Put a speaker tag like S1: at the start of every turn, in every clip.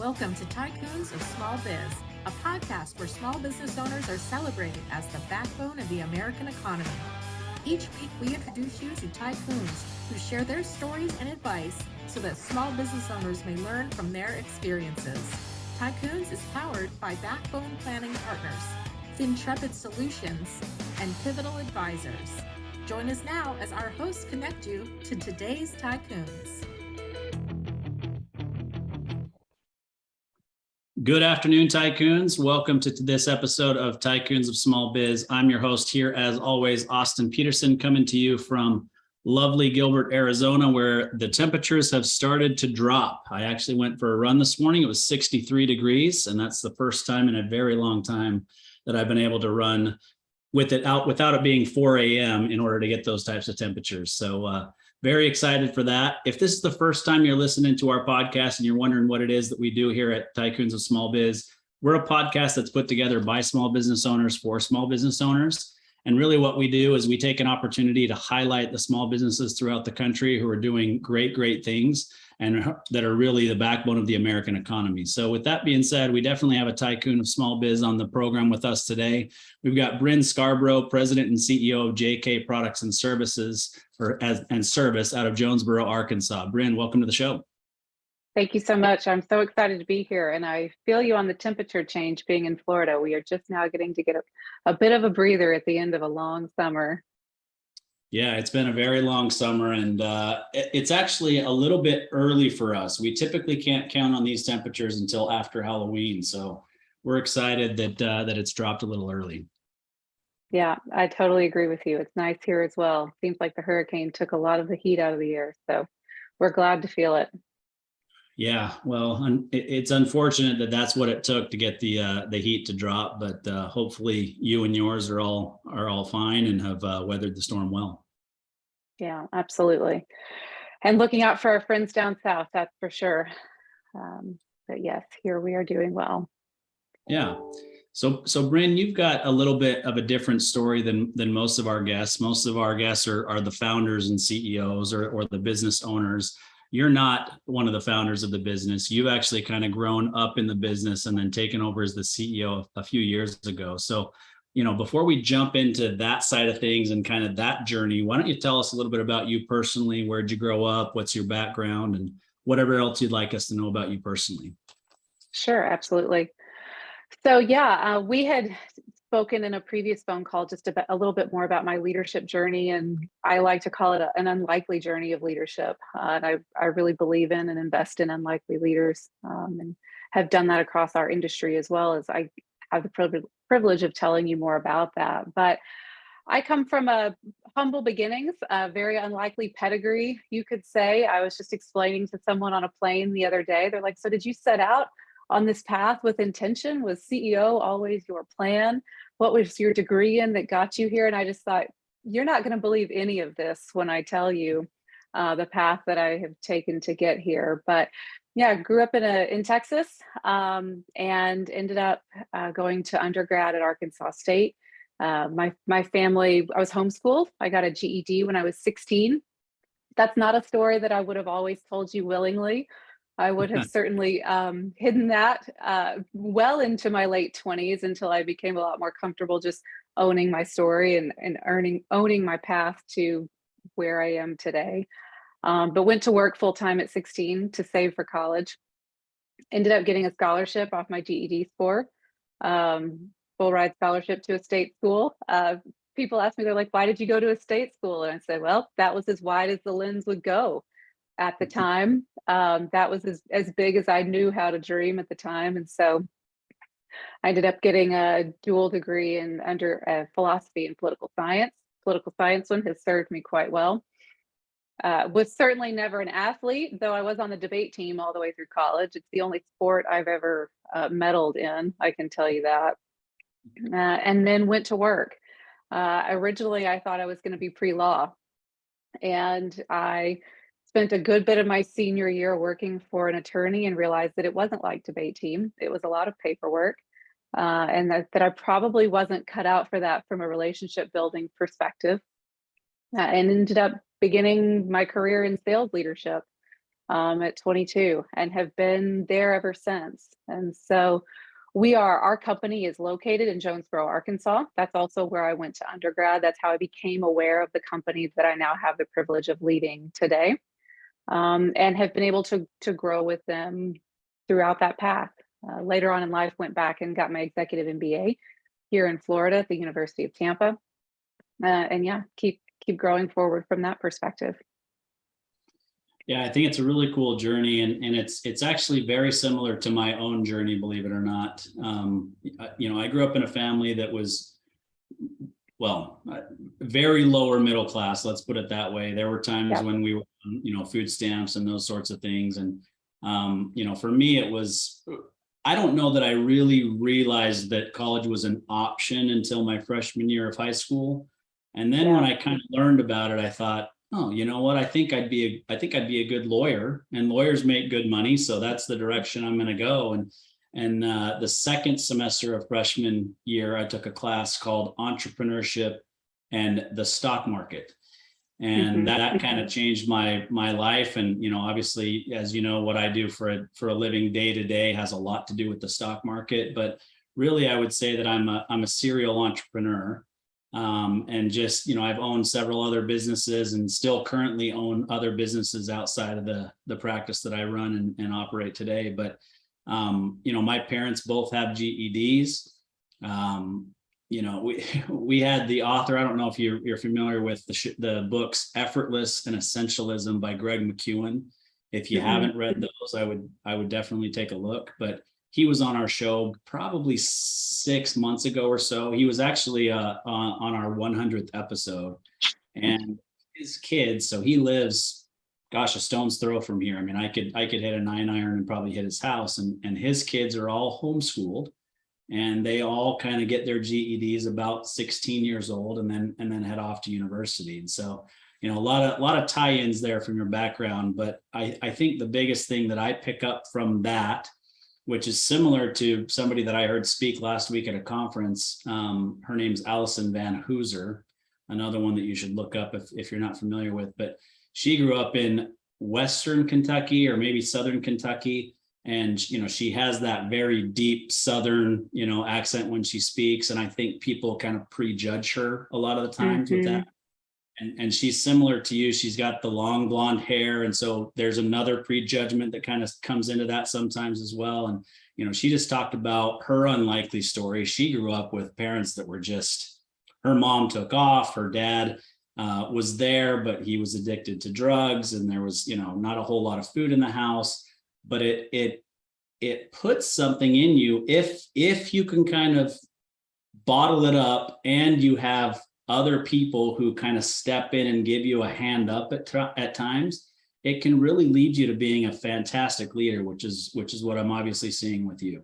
S1: Welcome to Tycoons of Small Biz, a podcast where small business owners are celebrated as the backbone of the American economy. Each week, we introduce you to tycoons who share their stories and advice so that small business owners may learn from their experiences. Tycoons is powered by Backbone Planning Partners, FinTrepid Solutions, and Pivotal Advisors. Join us now as our hosts connect you to today's tycoons.
S2: Good afternoon, Tycoons. Welcome to this episode of Tycoons of Small Biz. I'm your host here, as always, Austin Peterson, coming to you from lovely Gilbert, Arizona, where the temperatures have started to drop. I actually went for a run this morning. It was 63 degrees, and that's the first time in a very long time that I've been able to run without it being 4 a.m. in order to get those types of temperatures. So very excited for that. If this is the first time you're listening to our podcast and you're wondering what it is that we do here at Tycoons of Small Biz, we're a podcast that's put together by small business owners for small business owners. And really what we do is we take an opportunity to highlight the small businesses throughout the country who are doing great things and that are really the backbone of the American economy. So with that being said, we definitely have a tycoon of small biz on the program with us today. We've got Brynn Scarborough, President and CEO of JK Products and Services and Service out of Jonesboro, Arkansas. Brynn, welcome to the show.
S3: Thank you so much. I'm so excited to be here, and I feel you on the temperature change being in Florida. We are just now getting to get a bit of a breather at the end of a long summer.
S2: Yeah, it's been a very long summer, and it's actually a little bit early for us. We typically can't count on these temperatures until after Halloween, so we're excited that it's dropped a little early.
S3: Yeah, I totally agree with you. It's nice here as well. Seems like the hurricane took a lot of the heat out of the air, so we're glad to feel it.
S2: Yeah, well, it's unfortunate that that's what it took to get the heat to drop, but hopefully you and yours are all fine and have weathered the storm well.
S3: Yeah, absolutely. And looking out for our friends down south, that's for sure. But yes, here we are doing well.
S2: Yeah. So Brynn, you've got a little bit of a different story than most of our guests. Most of our guests are the founders and CEOs or the business owners. You're not one of the founders of the business. You've actually kind of grown up in the business and then taken over as the CEO a few years ago. So, before we jump into that side of things and kind of that journey, why don't you tell us a little bit about you personally? Where'd you grow up? What's your background? And whatever else you'd like us to know about you personally.
S3: Sure, absolutely. So yeah, we had spoken in a previous phone call just a little bit more about my leadership journey, and I like to call it an unlikely journey of leadership. And I really believe in and invest in unlikely leaders, and have done that across our industry as well, as I have the privilege of telling you more about that. But I come from a humble beginnings, a very unlikely pedigree, you could say. I was just explaining to someone on a plane the other day. They're like, "So did you set out on this path with intention? Was CEO always your plan? What was your degree in that got you here?" And I just thought, you're not going to believe any of this when I tell you the path that I have taken to get here. But yeah, I grew up in Texas, and ended up going to undergrad at Arkansas State. My family, I was homeschooled. I got a GED when I was 16. That's not a story that I would have always told you willingly. I would have certainly hidden that well into my late 20s until I became a lot more comfortable just owning my story and owning my path to where I am today. But went to work full time at 16 to save for college. Ended up getting a scholarship off my GED score, full ride scholarship to a state school. People ask me, they're like, "Why did you go to a state school?" And I said, well, that was as wide as the lens would go at the time. That was as big as I knew how to dream at the time. And so I ended up getting a dual degree in philosophy and political science. Political science one has served me quite well. Was certainly never an athlete, though I was on the debate team all the way through college. It's the only sport I've ever medaled in, I can tell you that. And then went to work. Originally, I thought I was going to be pre-law, and I spent a good bit of my senior year working for an attorney and realized that it wasn't like debate team. It was a lot of paperwork, and that I probably wasn't cut out for that from a relationship building perspective, and ended up beginning my career in sales leadership. at 22 and have been there ever since. And so our company is located in Jonesboro, Arkansas. That's also where I went to undergrad. That's how I became aware of the company that I now have the privilege of leading today, and have been able to grow with them throughout that path. Later on in life, went back and got my executive MBA here in Florida at the University of Tampa. And yeah, keep growing forward from that perspective.
S2: Yeah, I think it's a really cool journey, and it's actually very similar to my own journey, believe it or not. I grew up in a family that was, well, very lower middle class. Let's put it that way. There were times when we were, food stamps and those sorts of things, and for me, it was. I don't know that I really realized that college was an option until my freshman year of high school, and then when I kind of learned about it, I thought, oh, you know what? I think I'd be a good lawyer, and lawyers make good money, so that's the direction I'm going to go. And the second semester of freshman year, I took a class called Entrepreneurship and the Stock Market, and that kind of changed my life. And obviously, as you know, what I do for a living day to day has a lot to do with the stock market. But really, I would say that I'm a serial entrepreneur. And just, I've owned several other businesses and still currently own other businesses outside of the practice that I run and operate today. But, my parents both have GEDs. We had the author, I don't know if you're familiar with the books Effortless and Essentialism by Greg McKeown. If you haven't read those, I would definitely take a look. But he was on our show probably 6 months ago or so. He was actually on our 100th episode, and his kids. So he lives, gosh, a stone's throw from here. I mean, I could hit a 9-iron and probably hit his house. And his kids are all homeschooled, and they all kind of get their GEDs about 16 years old, and then head off to university. And so, a lot of tie-ins there from your background. But I think the biggest thing that I pick up from that, which is similar to somebody that I heard speak last week at a conference. Her name's Allison Van Hooser, another one that you should look up if you're not familiar with. But she grew up in Western Kentucky, or maybe Southern Kentucky. And, she has that very deep Southern, accent when she speaks. And I think people kind of prejudge her a lot of the times with that. And she's similar to you. She's got the long blonde hair. And so there's another prejudgment that kind of comes into that sometimes as well. And, she just talked about her unlikely story. She grew up with parents that were just, her mom took off, her dad was there, but he was addicted to drugs. And there was, not a whole lot of food in the house, but it puts something in you if you can kind of bottle it up, and you have other people who kind of step in and give you a hand up at times. It can really lead you to being a fantastic leader, which is what I'm obviously seeing with you.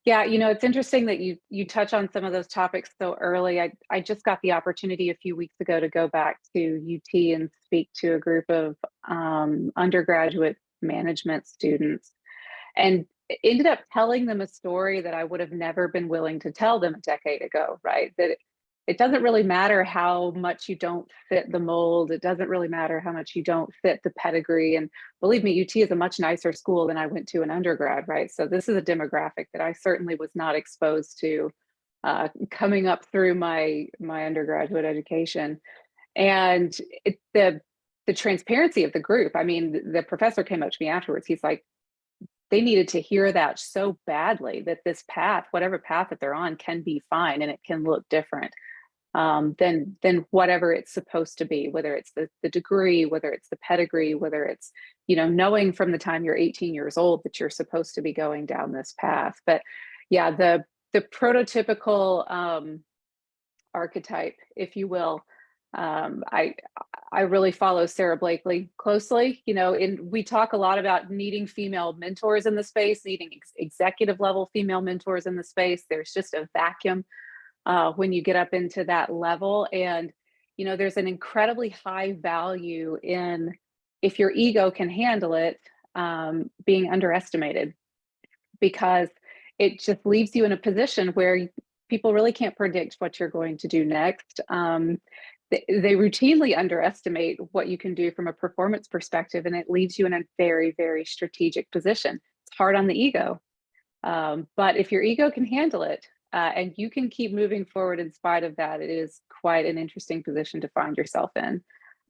S3: Yeah, it's interesting that you touch on some of those topics so early. I just got the opportunity a few weeks ago to go back to UT and speak to a group of undergraduate management students, and ended up telling them a story that I would have never been willing to tell them a decade ago, right? That it doesn't really matter how much you don't fit the mold. It doesn't really matter how much you don't fit the pedigree. And believe me, UT is a much nicer school than I went to in undergrad, right? So this is a demographic that I certainly was not exposed to coming up through my undergraduate education. And the transparency of the group. I mean, the professor came up to me afterwards. He's like, they needed to hear that so badly, that this path, whatever path that they're on, can be fine and it can look different than whatever it's supposed to be, whether it's the degree, whether it's the pedigree, whether it's, knowing from the time you're 18 years old that you're supposed to be going down this path. But yeah, the prototypical archetype, if you will, I really follow Sarah Blakely closely, and we talk a lot about needing female mentors in the space, needing executive level female mentors in the space. There's just a vacuum when you get up into that level. And, there's an incredibly high value in, if your ego can handle it, being underestimated, because it just leaves you in a position where people really can't predict what you're going to do next. they routinely underestimate what you can do from a performance perspective, and it leaves you in a very, very strategic position. It's hard on the ego. But if your ego can handle it, and you can keep moving forward in spite of that, it is quite an interesting position to find yourself in.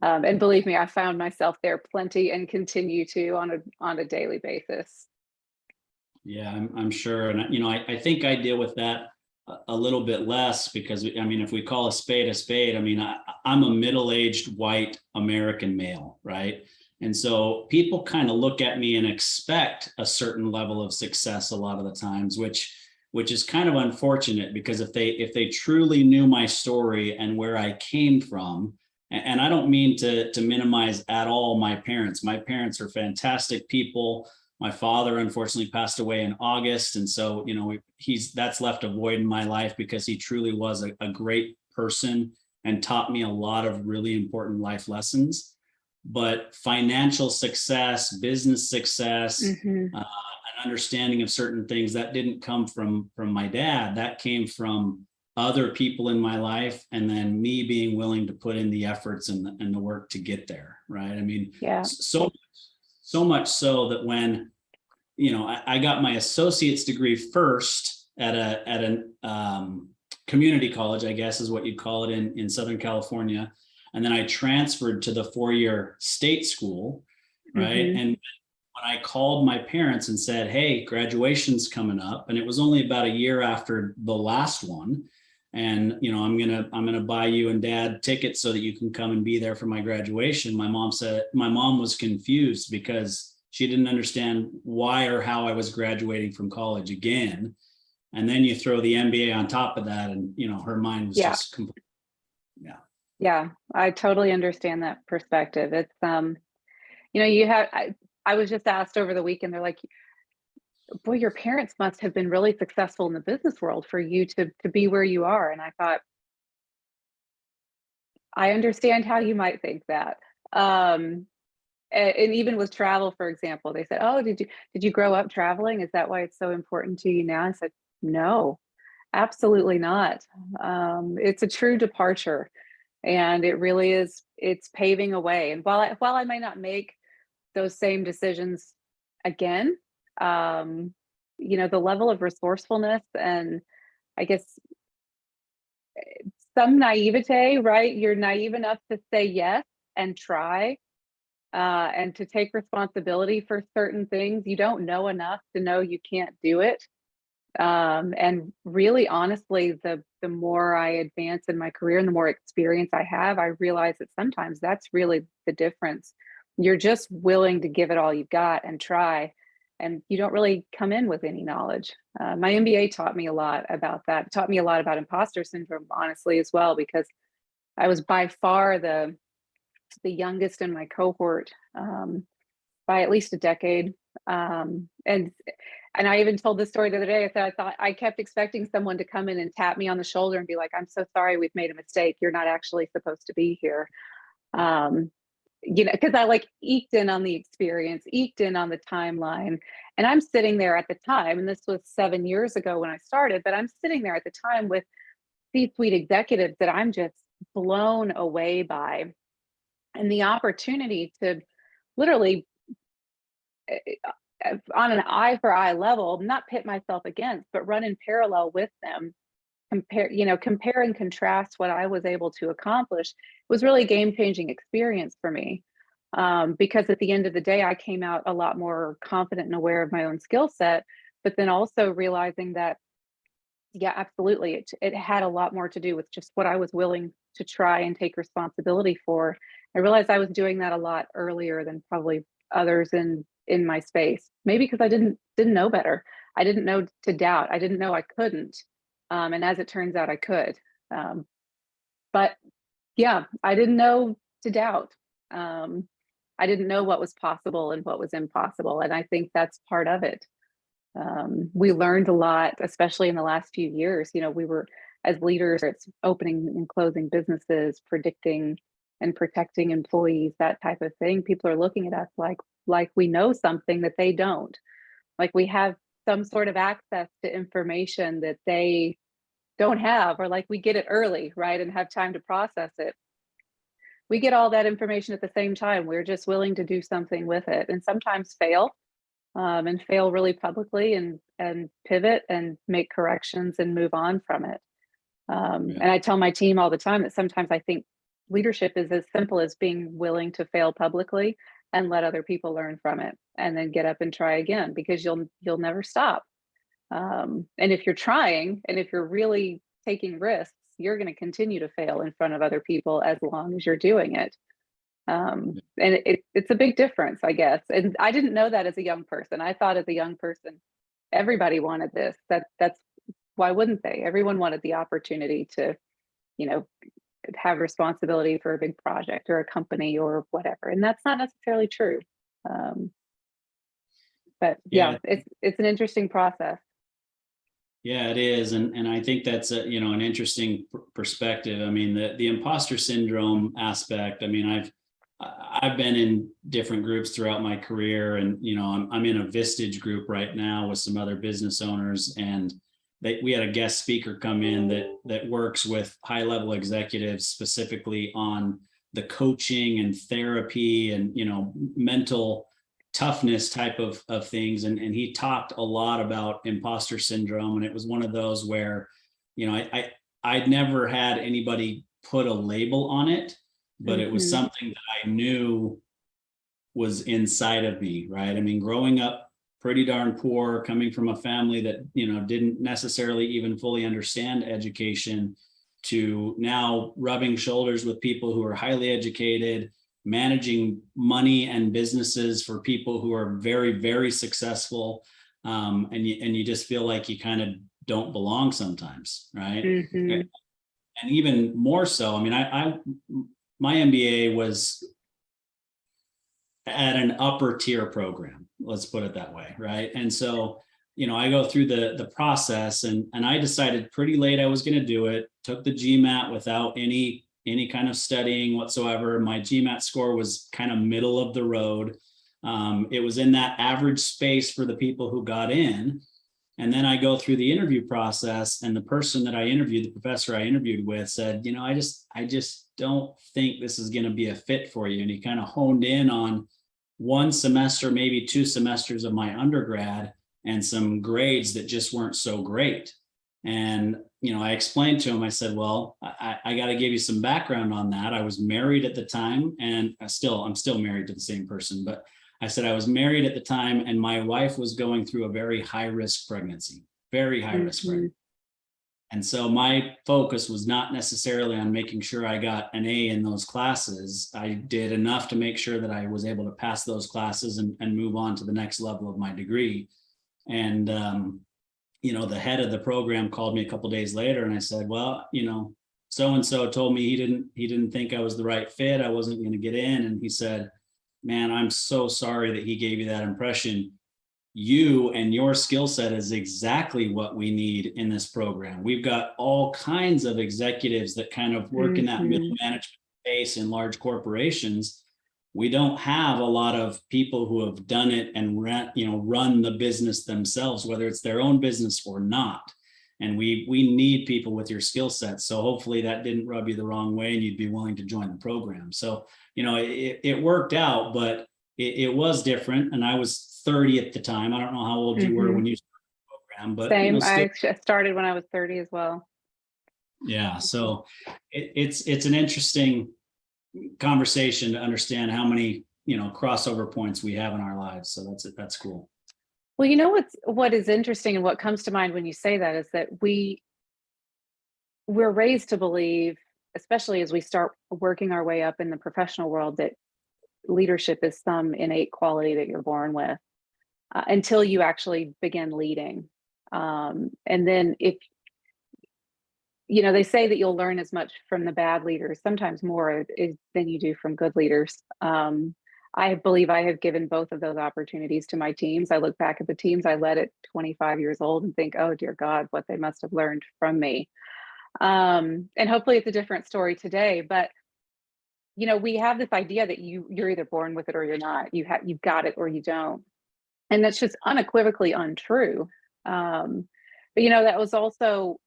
S3: And believe me, I found myself there plenty and continue to on a daily basis.
S2: Yeah, I'm sure. And, I think I deal with that a little bit less because, if we call a spade, I'm a middle-aged white American male, right? And so people kind of look at me and expect a certain level of success a lot of the times, which is kind of unfortunate, because if they truly knew my story and where I came from, and I don't mean to minimize at all my parents. My parents are fantastic people. My father unfortunately passed away in August. And so, that's left a void in my life, because he truly was a great person and taught me a lot of really important life lessons. But financial success, business success, an understanding of certain things, that didn't come from my dad. That came from other people in my life, and then me being willing to put in the efforts and the work to get there. Right. So much so that when, I got my associate's degree first at an community college, I guess is what you'd call it in Southern California. And then I transferred to the 4-year state school, right? And when I called my parents and said, hey, graduation's coming up, and it was only about a year after the last one, and I'm gonna buy you and dad tickets so that you can come and be there for my graduation. My mom was confused because she didn't understand why or how I was graduating from college again. And then you throw the MBA on top of that, and her mind was just complete.
S3: Yeah, I totally understand that perspective. It's I was just asked over the weekend, they're like, boy, your parents must have been really successful in the business world for you to be where you are. And I thought, I understand how you might think that. And even with travel, for example, they said, oh, did you grow up traveling? Is that why it's so important to you now? I said, no, absolutely not. It's a true departure. And it really is, it's paving a way. And while I may not make those same decisions again, the level of resourcefulness and I guess some naivete, right? You're naive enough to say yes and try, and to take responsibility for certain things. You don't know enough to know you can't do it. And really, honestly, the more I advance in my career and the more experience I have, I realize that sometimes that's really the difference. You're just willing to give it all you've got and try, and you don't really come in with any knowledge. My MBA taught me a lot about that. It taught me a lot about imposter syndrome, honestly, as well, because I was by far the youngest in my cohort, by at least a decade. And I even told this story the other day. I kept expecting someone to come in and tap me on the shoulder and be like, I'm so sorry, we've made a mistake. You're not actually supposed to be here. Because I eked in on the experience, eked in on the timeline. And I'm sitting there at the time, and this was 7 years ago when I started, but I'm sitting there at the time with C-suite executives that I'm just blown away by. And the opportunity to literally, on an eye for eye level, not pit myself against, but run in parallel with them, compare and contrast what I was able to accomplish. It was really a game-changing experience for me, because at the end of the day, I came out a lot more confident and aware of my own skill set, but then also realizing that, yeah, absolutely, it had a lot more to do with just what I was willing to try and take responsibility for. I realized I was doing that a lot earlier than probably others in my space, maybe because I didn't know better. I didn't know to doubt. I didn't know I couldn't. And as it turns out, I could. But yeah, I didn't know to doubt. I didn't know what was possible and what was impossible. And I think that's part of it. We learned a lot, especially in the last few years. We were, as leaders, it's opening and closing businesses, predicting and protecting employees, that type of thing. People are looking at us like we know something that they don't, like we have some sort of access to information that they don't have, or like we get it early, right, and have time to process it. we get all that information at the same time. We're just willing to do something with it, and sometimes fail, and fail really publicly, and pivot and make corrections and move on from it. And I tell my team all the time that sometimes I think leadership is as simple as being willing to fail publicly and let other people learn from it, and then get up and try again, because you'll never stop. And if you're trying, and if you're really taking risks, you're going to continue to fail in front of other people as long as you're doing it. And it's a big difference, I guess. And I didn't know that as a young person. I thought as a young person, everybody wanted this. That's why wouldn't they? Everyone wanted the opportunity to, you know, have responsibility for a big project or a company or whatever. And that's not necessarily true. But yeah, it's an interesting process.
S2: Yeah, it is. And I think that's an interesting perspective. I mean, the imposter syndrome aspect, I mean, I've been in different groups throughout my career, and, I'm in a Vistage group right now with some other business owners, and we had a guest speaker come in that works with high level executives specifically on the coaching and therapy and, mental toughness type of things. And he talked a lot about imposter syndrome. And it was one of those where, I'd never had anybody put a label on it, but it was something that I knew was inside of me, right? I mean, growing up pretty darn poor, coming from a family that, didn't necessarily even fully understand education, to now rubbing shoulders with people who are highly educated, managing money and businesses for people who are very, very successful. And you just feel like you kind of don't belong sometimes, right? And even more so, I mean, my MBA was at an upper tier program, let's put it that way, right? And so, I go through the process, and I decided pretty late I was going to do it. Took the GMAT without any kind of studying whatsoever. My GMAT score was kind of middle of the road. It was in that average space for the people who got in. And then I go through the interview process, and the person that I interviewed, the professor I interviewed with, said, I just don't think this is going to be a fit for you. And he kind of honed in on one semester, maybe 2 semesters of my undergrad, and some grades that just weren't so great. And, I explained to him, I said, well, I got to give you some background on that. I was married at the time, and I'm still married to the same person, but I said I was married at the time, and my wife was going through a very high risk pregnancy, very high risk pregnancy. And so my focus was not necessarily on making sure I got an A in those classes. I did enough to make sure that I was able to pass those classes and move on to the next level of my degree. And, the head of the program called me a couple of days later, and I said, well, so-and-so told me he didn't think I was the right fit. I wasn't going to get in. And he said, man, I'm so sorry that he gave you that impression. You and your skill set is exactly what we need in this program. We've got all kinds of executives that kind of work in that middle management space in large corporations. We don't have a lot of people who have done it and run the business themselves, whether it's their own business or not. And we need people with your skill set. So hopefully that didn't rub you the wrong way, and you'd be willing to join the program. So, it worked out, but it was different. And I was 30 at the time. I don't know how old you were when you started the program, but
S3: same. I started when I was 30 as well.
S2: Yeah. So it's an interesting conversation to understand how many, crossover points we have in our lives. So that's cool.
S3: Well, what is interesting, and what comes to mind when you say that, is that we're raised to believe, especially as we start working our way up in the professional world, that leadership is some innate quality that you're born with, until you actually begin leading. And then if, they say that you'll learn as much from the bad leaders, sometimes more, than you do from good leaders. I believe I have given both of those opportunities to my teams. I look back at the teams I led at 25 years old and think, oh, dear God, what they must have learned from me. And hopefully it's a different story today. But, we have this idea that you're either born with it or you're not. You've got it or you don't. And that's just unequivocally untrue. But, that was also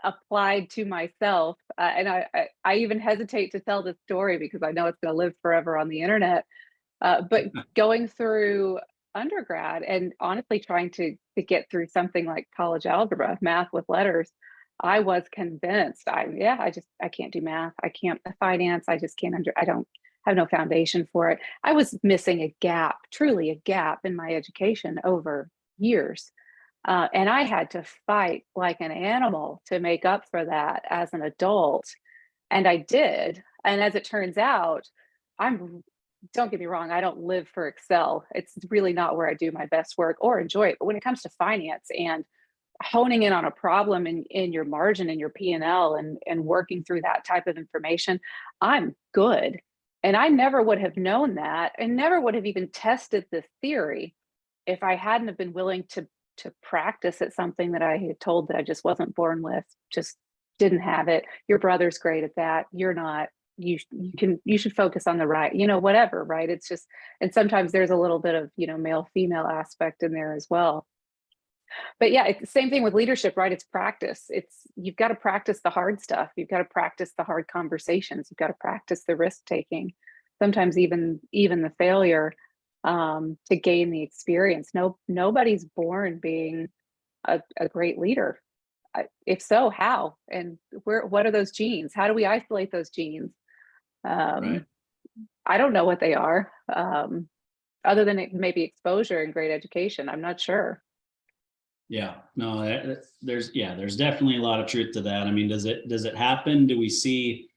S3: applied to myself. And I even hesitate to tell this story because I know it's going to live forever on the internet. But going through undergrad and honestly trying to get through something like college algebra, math with letters, I was convinced I can't do math. I can't finance. I just can't I don't have no foundation for it. I was missing a gap, truly a gap in my education over years. And I had to fight like an animal to make up for that as an adult. And I did. And as it turns out, don't get me wrong, I don't live for Excel. It's really not where I do my best work or enjoy it. But when it comes to finance and honing in on a problem in your margin and your P&L and working through that type of information, I'm good. And I never would have known that and never would have even tested this theory if I hadn't have been willing to practice at something that I had told that I just wasn't born with, just didn't have it. Your brother's great at that. You're not. You should focus on the right, whatever, right? It's just, and sometimes there's a little bit of, male female aspect in there as well. But yeah, it's the same thing with leadership, right? It's practice. You've got to practice the hard stuff. You've got to practice the hard conversations. You've got to practice the risk taking. Sometimes even the failure to gain the experience. Nobody's born being a great leader. If so, how? And what are those genes? How do we isolate those genes?
S2: Right.
S3: I don't know what they are, other than it maybe exposure and great education. I'm not sure.
S2: Yeah, no, there's definitely a lot of truth to that. I mean, does it happen? Do we see,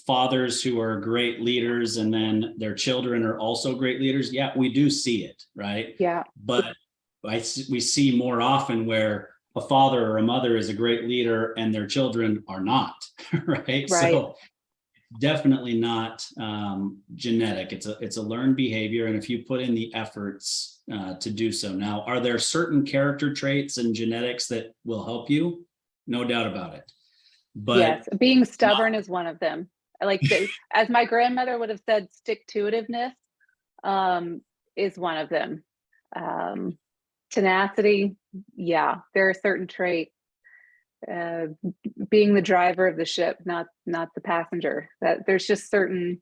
S2: fathers who are great leaders and then their children are also great leaders? Yeah, we do see it, right?
S3: Yeah.
S2: But we see more often where a father or a mother is a great leader and their children are not, right? So definitely not genetic. It's a learned behavior, and if you put in the efforts to do so. Now, are there certain character traits and genetics that will help you? No doubt about it. But
S3: yes, being stubborn is one of them. As my grandmother would have said, stick-to-itiveness is one of them. Tenacity, yeah, there are certain traits. Being the driver of the ship, not the passenger. That there's just certain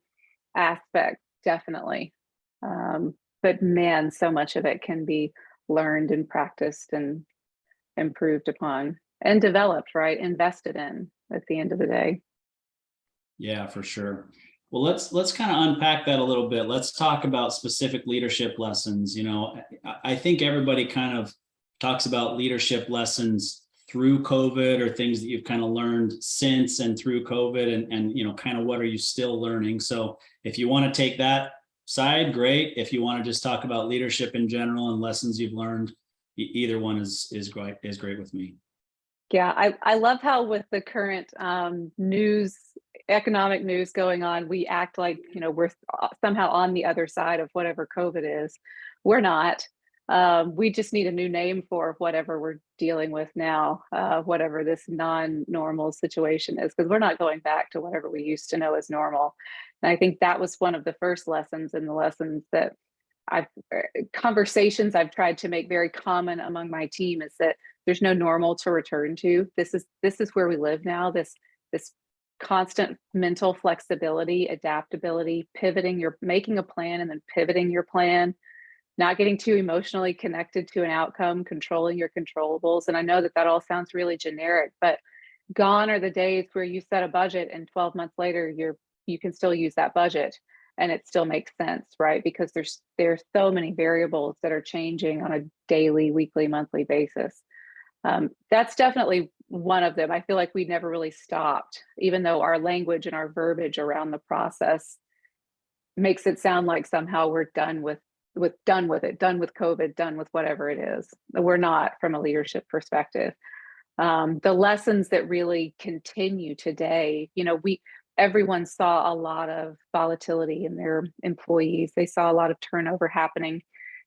S3: aspects, definitely. But man, so much of it can be learned and practiced and improved upon and developed, right? Invested in at the end of the day.
S2: Yeah, for sure. Well, let's kind of unpack that a little bit. Let's talk about specific leadership lessons. I think everybody kind of talks about leadership lessons through COVID or things that you've kind of learned since and through COVID and kind of what are you still learning? So if you want to take that side, great. If you want to just talk about leadership in general and lessons you've learned, either one is great with me.
S3: Yeah, I love how with the current economic news going on, we act like, we're somehow on the other side of whatever COVID is. We're not. We just need a new name for whatever we're dealing with now, whatever this non-normal situation is, because we're not going back to whatever we used to know as normal. And I think that was one of the first lessons, and the lessons that conversations I've tried to make very common among my team is that there's no normal to return to. This is where we live now. This constant mental flexibility, adaptability, making a plan and then pivoting your plan, not getting too emotionally connected to an outcome, controlling your controllables. And I know that all sounds really generic, but gone are the days where you set a budget and 12 months later you can still use that budget and it still makes sense, right? Because there's so many variables that are changing on a daily, weekly, monthly basis. That's definitely one of them. I feel like we never really stopped, even though our language and our verbiage around the process makes it sound like somehow we're done with it, done with COVID, done with whatever it is. We're not, from a leadership perspective. The lessons that really continue today, everyone saw a lot of volatility in their employees. They saw a lot of turnover happening.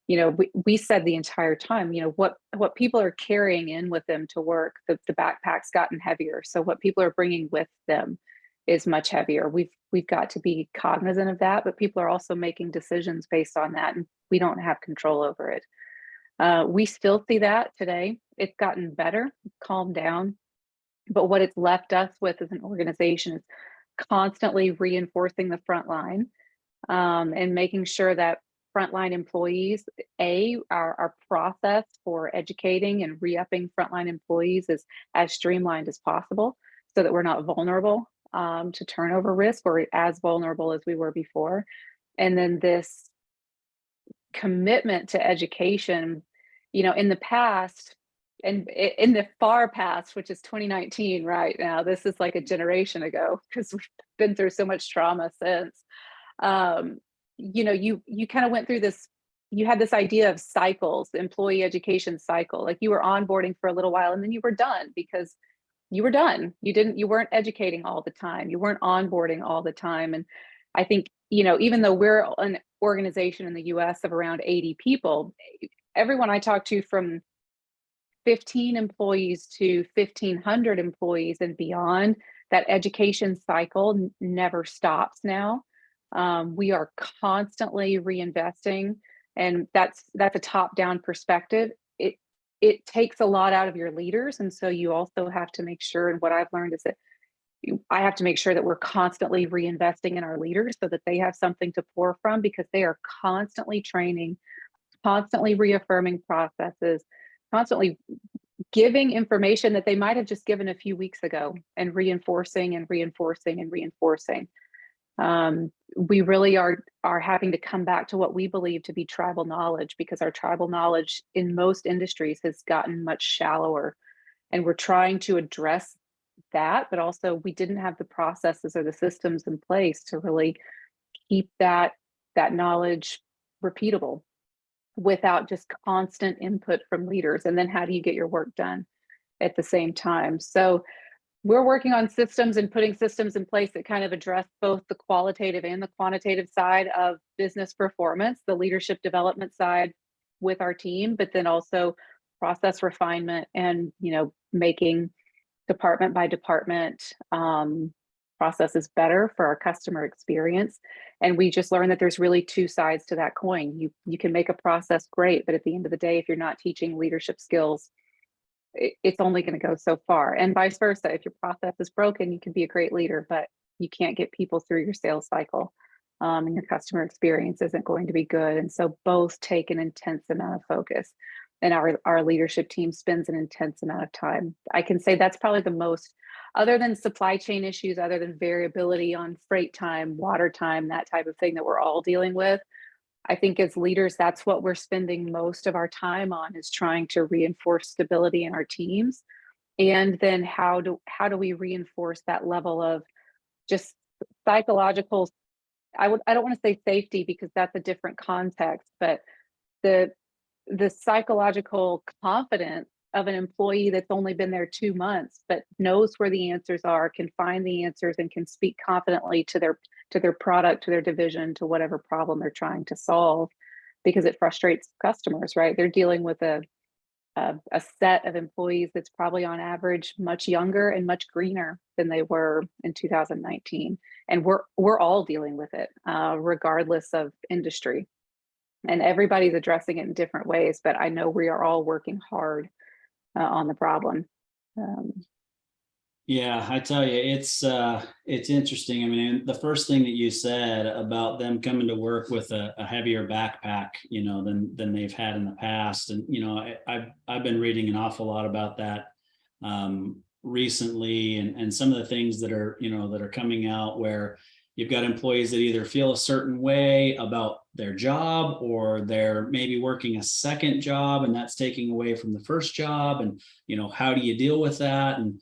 S3: We said the entire time, what people are carrying in with them to work, the backpack's gotten heavier. So what people are bringing with them is much heavier. We've got to be cognizant of that, but people are also making decisions based on that, and we don't have control over it. We still see that today. It's gotten better, calmed down, But what it's left us with as an organization is constantly reinforcing the front line, and making sure that frontline employees, our process for educating and re-upping frontline employees is as streamlined as possible so that we're not vulnerable to turnover risk or as vulnerable as we were before. And then this commitment to education, in the past, and in the far past, which is 2019 right now, this is like a generation ago because we've been through so much trauma since. You kind of went through this, you had this idea of cycles, employee education cycle, like you were onboarding for a little while and then you were done because you were done. You weren't educating all the time. You weren't onboarding all the time. And I think, even though we're an organization in the US of around 80 people, everyone I talk to from 15 employees to 1,500 employees and beyond, that education cycle never stops now. We are constantly reinvesting, and that's a top-down perspective. It takes a lot out of your leaders, and so you also have to make sure, and what I've learned is that I have to make sure that we're constantly reinvesting in our leaders so that they have something to pour from, because they are constantly training, constantly reaffirming processes, constantly giving information that they might have just given a few weeks ago, and reinforcing and reinforcing and reinforcing. We really are having to come back to what we believe to be tribal knowledge, because our tribal knowledge in most industries has gotten much shallower, and we're trying to address that, but also we didn't have the processes or the systems in place to really keep that knowledge repeatable without just constant input from leaders. And then how do you get your work done at the same time? So we're working on systems and putting systems in place that kind of address both the qualitative and the quantitative side of business performance, the leadership development side with our team, but then also process refinement and, making department by department processes better for our customer experience. And we just learned that there's really two sides to that coin. You can make a process great, but at the end of the day, if you're not teaching leadership skills, it's only going to go so far, and vice versa. If your process is broken, you can be a great leader, but you can't get people through your sales cycle, and your customer experience isn't going to be good. And so both take an intense amount of focus, and our leadership team spends an intense amount of time. I can say that's probably the most, other than supply chain issues, other than variability on freight time, water time, that type of thing that we're all dealing with. I think as leaders, that's what we're spending most of our time on, is trying to reinforce stability in our teams. And then how do we reinforce that level of just psychological, I don't want to say safety because that's a different context, but the psychological confidence of an employee that's only been there 2 months, but knows where the answers are, can find the answers, and can speak confidently to their product, to their division, to whatever problem they're trying to solve, because it frustrates customers, right? They're dealing with a set of employees that's probably on average much younger and much greener than they were in 2019. And we're all dealing with it, regardless of industry. And everybody's addressing it in different ways, but I know we are all working hard on the problem.
S2: Yeah, I tell you, it's interesting. I mean, the first thing that you said about them coming to work with a heavier backpack, than they've had in the past, and I've been reading an awful lot about that recently, and some of the things that are coming out where you've got employees that either feel a certain way about their job, or they're maybe working a second job and that's taking away from the first job, and how do you deal with that, and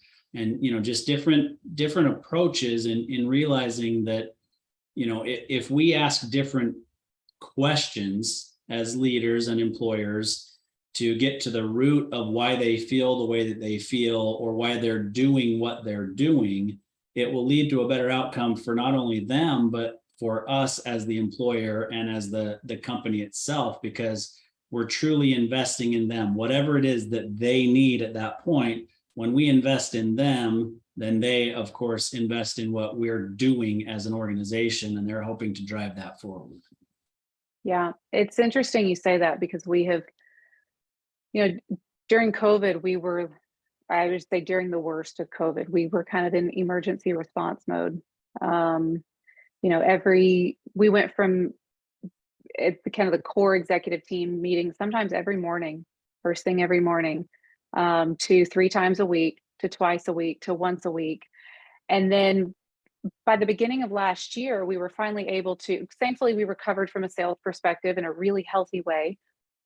S2: just different approaches in realizing that if we ask different questions as leaders and employers to get to the root of why they feel the way that they feel, or why they're doing what they're doing, it will lead to a better outcome for not only them, but for us as the employer and as the company itself, because we're truly investing in them, whatever it is that they need at that point. When we invest in them, then they, of course, invest in what we're doing as an organization, and they're hoping to drive that forward.
S3: Yeah, it's interesting you say that, because we have, during COVID, I would say during the worst of COVID, we were kind of in emergency response mode. We went from kind of the core executive team meeting sometimes every morning, first thing every morning, to 3 times a week, to twice a week, to once a week. And then by the beginning of last year, we were finally able to, thankfully, we recovered from a sales perspective in a really healthy way,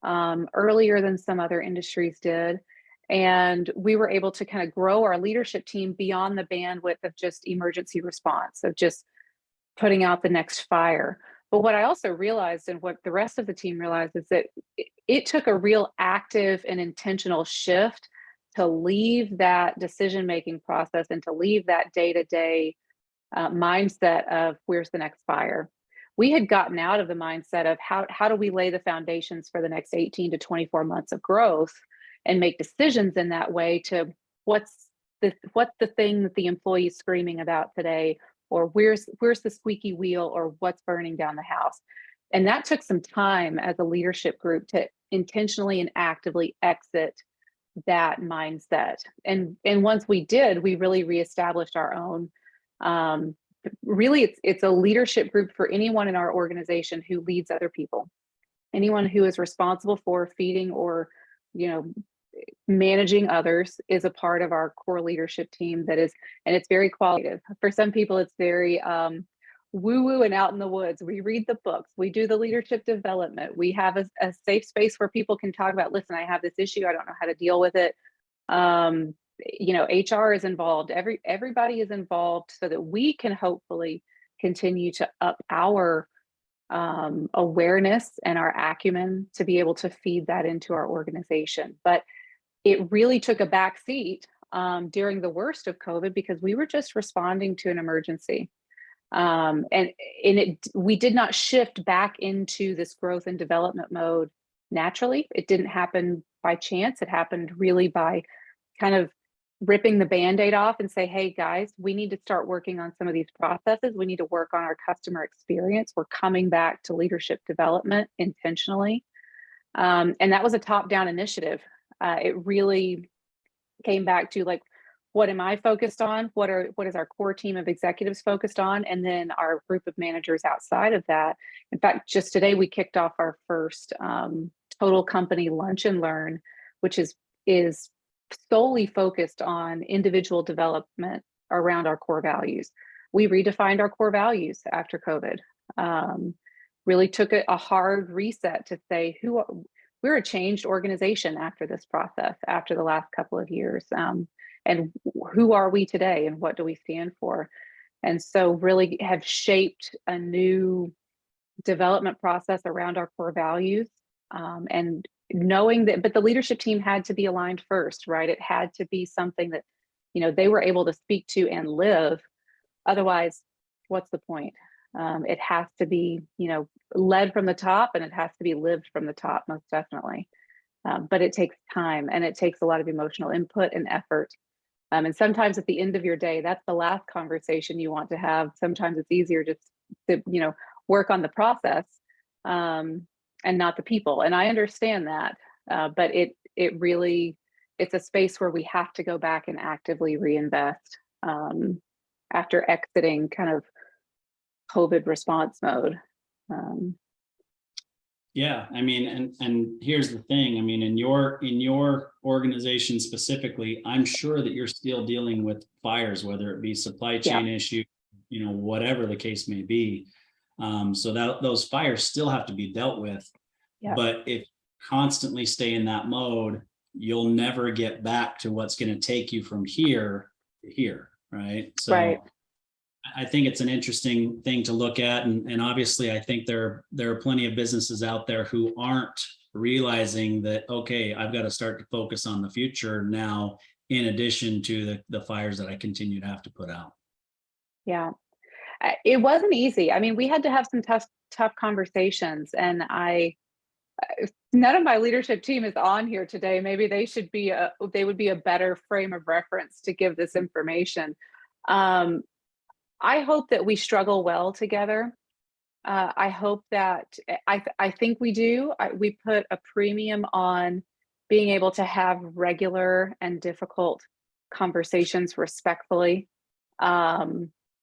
S3: earlier than some other industries did. And we were able to kind of grow our leadership team beyond the bandwidth of just emergency response, of just putting out the next fire. But what I also realized, and what the rest of the team realized, is that it took a real active and intentional shift to leave that decision-making process and to leave that day-to-day mindset of where's the next fire. We had gotten out of the mindset of how do we lay the foundations for the next 18 to 24 months of growth and make decisions in that way, to what's the thing that the employee is screaming about today, or where's the squeaky wheel, or what's burning down the house. And that took some time as a leadership group to intentionally and actively exit that mindset. And once we did, we really reestablished our own. Really, it's a leadership group for anyone in our organization who leads other people, anyone who is responsible for feeding or, managing others is a part of our core leadership team. And it's very qualitative. For some people, it's very woo-woo and out in the woods. We read the books, we do the leadership development, we have a safe space where people can talk about, listen, I have this issue, I don't know how to deal with it. HR is involved, everybody is involved, so that we can hopefully continue to up our awareness and our acumen to be able to feed that into our organization. But it really took a back seat during the worst of COVID, because we were just responding to an emergency. We did not shift back into this growth and development mode naturally. It didn't happen by chance. It happened really by kind of ripping the Band-Aid off and say, hey guys, we need to start working on some of these processes. We need to work on our customer experience. We're coming back to leadership development intentionally. And that was a top-down initiative. It really came back to, like, what am I focused on? What is our core team of executives focused on? And then our group of managers outside of that. In fact, just today we kicked off our first total company lunch and learn, which is solely focused on individual development around our core values. We redefined our core values after COVID. Really took a hard reset to say we're a changed organization after this process, after the last couple of years. And who are we today, and what do we stand for? And so really have shaped a new development process around our core values, and knowing that, but the leadership team had to be aligned first, right? It had to be something that, they were able to speak to and live. Otherwise, what's the point? It has to be, led from the top, and it has to be lived from the top, most definitely. But it takes time, and it takes a lot of emotional input and effort. And sometimes at the end of your day, that's the last conversation you want to have. Sometimes it's easier just to, work on the process, and not the people. And I understand that, but it really, it's a space where we have to go back and actively reinvest after exiting kind of COVID response mode.
S2: Yeah, I mean, and here's the thing. I mean, in your organization specifically, I'm sure that you're still dealing with fires, whether it be supply chain issue, whatever the case may be. So that those fires still have to be dealt with. Yeah. But if you constantly stay in that mode, you'll never get back to what's going to take you from here to here, right? So right. I think it's an interesting thing to look at. And obviously, I think there are plenty of businesses out there who aren't realizing that, okay, I've got to start to focus on the future now, in addition to the fires that I continue to have to put out.
S3: Yeah, it wasn't easy. I mean, we had to have some tough conversations, and none of my leadership team is on here today. Maybe they would be a better frame of reference to give this information. I hope that we struggle well together. I hope that, I think we do. We put a premium on being able to have regular and difficult conversations respectfully. But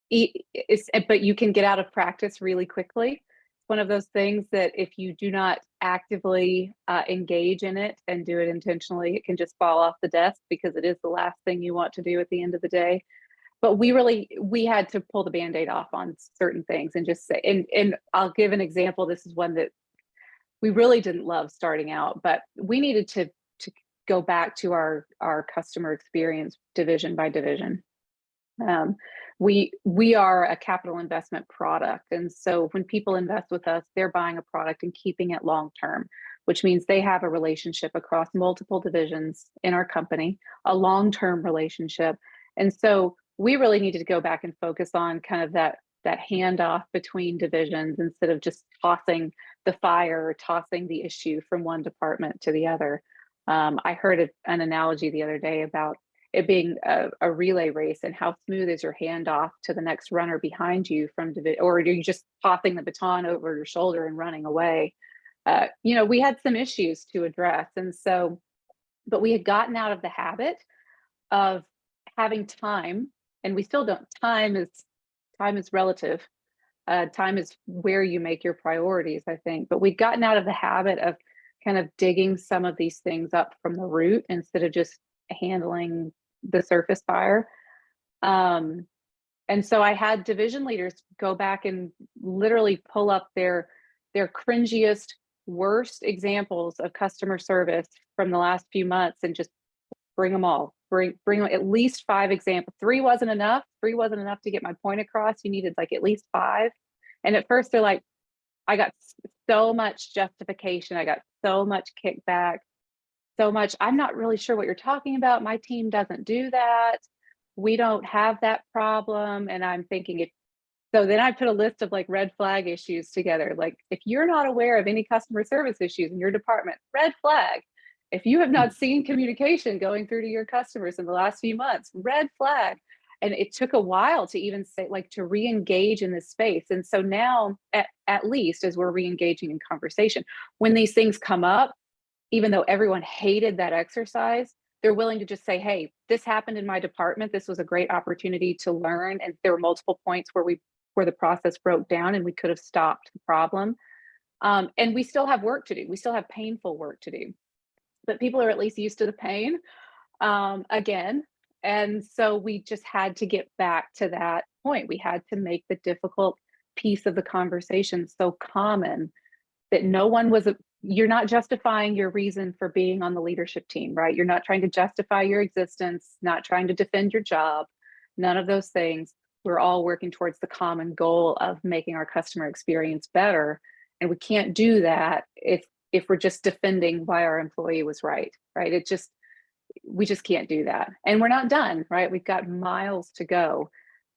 S3: you can get out of practice really quickly. It's one of those things that if you do not actively engage in it and do it intentionally, it can just fall off the desk because it is the last thing you want to do at the end of the day. But we had to pull the Band-Aid off on certain things and just say, and I'll give an example. This is one that we really didn't love starting out, but we needed to go back to our customer experience division by division. We are a capital investment product. And so when people invest with us, they're buying a product and keeping it long-term, which means they have a relationship across multiple divisions in our company, a long-term relationship. And so we really needed to go back and focus on kind of that handoff between divisions instead of just tossing the fire or tossing the issue from one department to the other. I heard an analogy the other day about it being a relay race, and how smooth is your handoff to the next runner behind you from or are you just tossing the baton over your shoulder and running away? We had some issues to address, and so, but we had gotten out of the habit of having time, and we still don't. Time is relative. Time is where you make your priorities, I think. But we'd gotten out of the habit of kind of digging some of these things up from the root instead of just handling the surface fire. And so I had division leaders go back and literally pull up their cringiest, worst examples of customer service from the last few months and just bring them all. Bring at least 5 examples. 3 wasn't enough. 3 wasn't enough to get my point across. You needed like at least 5. And at first they're like, I got so much justification. I got so much kickback, so much. I'm not really sure what you're talking about. My team doesn't do that. We don't have that problem. And I'm thinking so then I put a list of like red flag issues together. Like if you're not aware of any customer service issues in your department, red flag. If you have not seen communication going through to your customers in the last few months, red flag. And it took a while to even say, like, to re-engage in this space. And so now, at least as we're re-engaging in conversation, when these things come up, even though everyone hated that exercise, they're willing to just say, hey, this happened in my department. This was a great opportunity to learn. And there were multiple points where the process broke down and we could have stopped the problem. And we still have work to do. We still have painful work to do. But people are at least used to the pain again. And so we just had to get back to that point. We had to make the difficult piece of the conversation so common that no one you're not justifying your reason for being on the leadership team, right? You're not trying to justify your existence, not trying to defend your job, none of those things. We're all working towards the common goal of making our customer experience better. And we can't do that if we're just defending why our employee was right? We just can't do that. And we're not done, right? We've got miles to go,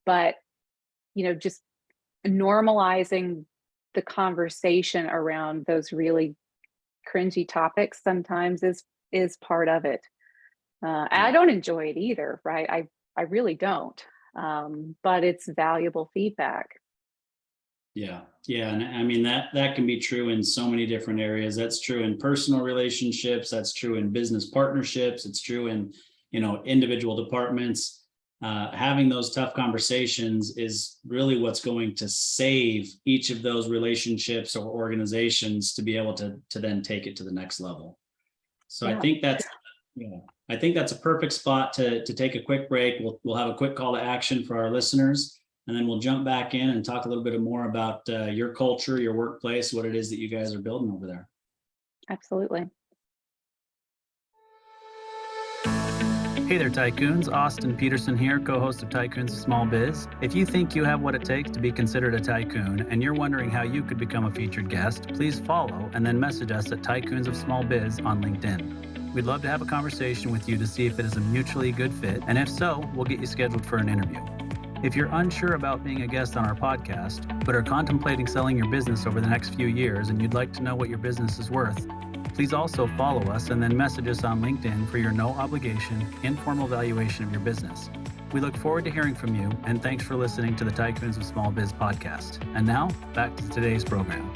S3: but, just normalizing the conversation around those really cringy topics sometimes is part of it. I don't enjoy it either, right? I really don't, but it's valuable feedback.
S2: Yeah. And I mean, that can be true in so many different areas. That's true in personal relationships. That's true in business partnerships. It's true in, individual departments. Having those tough conversations is really what's going to save each of those relationships or organizations to be able to then take it to the next level. So yeah. I think that's a perfect spot to take a quick break. We'll have a quick call to action for our listeners. And then we'll jump back in and talk a little bit more about your culture, your workplace, what it is that you guys are building over there.
S3: Absolutely.
S4: Hey there, Tycoons. Austin Peterson here, co-host of Tycoons of Small Biz. If you think you have what it takes to be considered a tycoon and you're wondering how you could become a featured guest, please follow and then message us at Tycoons of Small Biz on LinkedIn. We'd love to have a conversation with you to see if it is a mutually good fit, and if so, we'll get you scheduled for an interview. If you're unsure about being a guest on our podcast, but are contemplating selling your business over the next few years and you'd like to know what your business is worth, please also follow us and then message us on LinkedIn for your no obligation, informal valuation of your business. We look forward to hearing from you, and thanks for listening to the Tycoons of Small Biz podcast. And now, back to today's program.